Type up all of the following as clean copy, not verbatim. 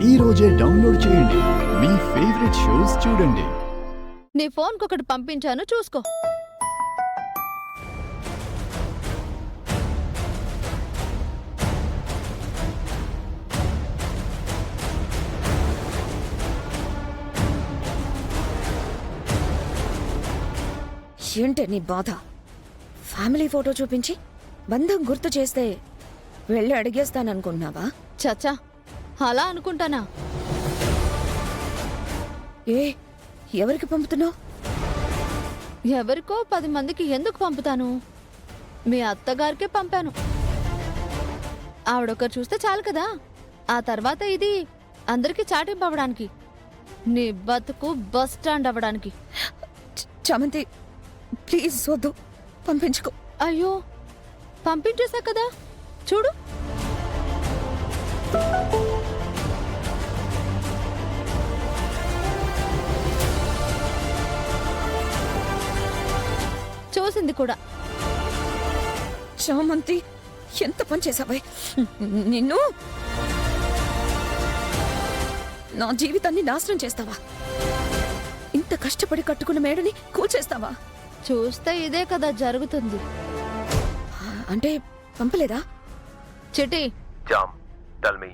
ఈ రోజే డౌన్లోడ్ చేయండి. మీ ఫేవరెట్ షోస్ చూడండి. నీ ఫోన్కి ఒకటి పంపించాను, చూసుకో. ఏంటే నీ బాధ? ఫ్యామిలీ ఫోటో చూపించి బంధం గుర్తు చేస్తే వెళ్ళి అడిగేస్తాననుకుంటున్నావా? చచ్చా, అలా అనుకుంటానా? ఏ ఎవరికి పంపుతున్నావు? ఎవరికో 10 మందికి ఎందుకు పంపుతాను? మీ అత్తగారికే పంపాను. ఆవిడొకరు చూస్తే చాలు కదా. ఆ తర్వాత ఇది అందరికీ చాటింపు అవ్వడానికి, నీ బతుకు బస్ స్టాండ్ అవ్వడానికి. చామంతి, ప్లీజ్ వద్దు, పంపించుకో. అయ్యో, పంపించేశా కదా, చూడు. చూసింది కూడా. చామంతి, ఎంత పని చేసావే! నిన్ను నా జీవితాన్ని నాశనం చేస్తావా? ఇంత కష్టపడి కట్టుకున్న మేడని కూల్చేస్తావా? చూస్తే ఇదే కదా జరుగుతుంది. అంటే పంపలేదా? Chitti, Jam, tell me.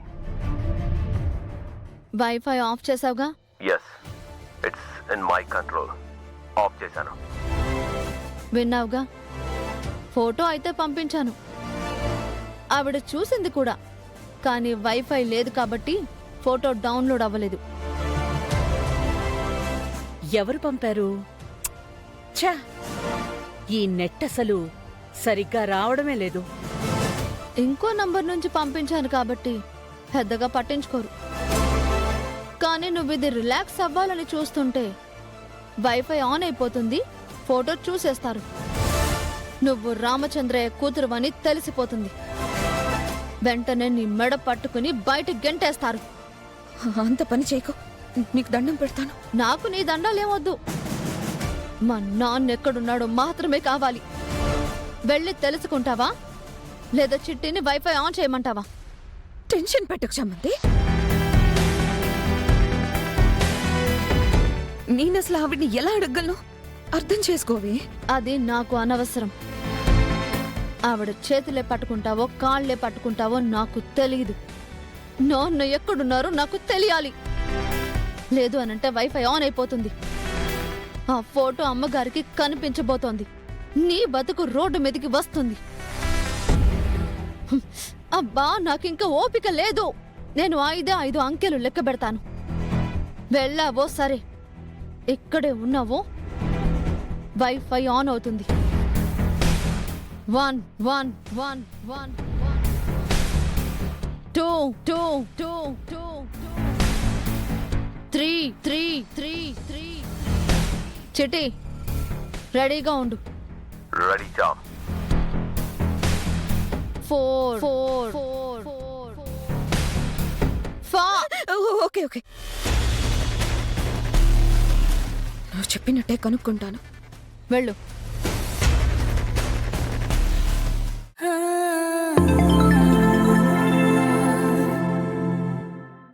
WiFi off చేసావుగా? Yes, it's in my control. Off చేశాను. విన్నావుగా? ఫోటో అయితే పంపించాను, ఆవిడ చూసింది కూడా. కానీ వైఫై లేదు కాబట్టి ఫోటో డౌన్లోడ్ అవ్వలేదు. ఎవరు పంపారు? ఛా, ఈ నెట్ అసలు సరిగ్గా రావడమే లేదు. ఇంకో నంబర్ నుంచి పంపించాను కాబట్టి పెద్దగా పట్టించుకోరు. కానీ నువ్వు ఇది రిలాక్స్ అవ్వాలని చూస్తుంటే వైఫై ఆన్ అయిపోతుంది, ఫోటో చూసేస్తారు. నువ్వు రామచంద్రయ్య కూతురువని తెలిసిపోతుంది. వెంటనే నీ మెడ పట్టుకుని బయట గెంటేస్తారు. అంత పని చేయకు, నీకు దండం పెడతాను. నాకు నీ దండాలేమొద్దు, మా నాన్న ఎక్కడున్నాడో మాత్రమే కావాలి. వెళ్ళి తెలుసుకుంటావా, లేదా చిట్టిని వైఫై ఆన్ చేయమంటావా? టెన్షన్ పెట్టకు చామంతి. నేనసలు ఆవిడ్ని ఎలా అడగలను అర్థం చేసుకోవే. అది నాకు అనవసరం. ఆవిడ చేతులే పట్టుకుంటావో కాళ్లే పట్టుకుంటావో నాకు తెలియదు. నాన్న ఎక్కడున్నారో నాకు తెలియాలి. లేదు అనంటే వైఫై ఆన్ అయిపోతుంది. ఆ ఫోటో అమ్మగారికి కనిపించబోతోంది. నీ బతుకు రోడ్డు మీదకి వస్తుంది. అబ్బా, నాకింకా ఓపిక లేదు. నేను 5 అంకెలు లెక్క పెడతాను. వెళ్ళావో సరే, ఇక్కడే ఉన్నావో వైఫై ఆన్ అవుతుంది. 1 1 1 1 2 2 2 2 3 3 3 3. చిటి, రెడీగా ఉండు. Ready jam. 4 4 4 ఓకే ఓకే, నువ్వు చెప్పినట్టే కనుక్కుంటాను. వెళ్ళు.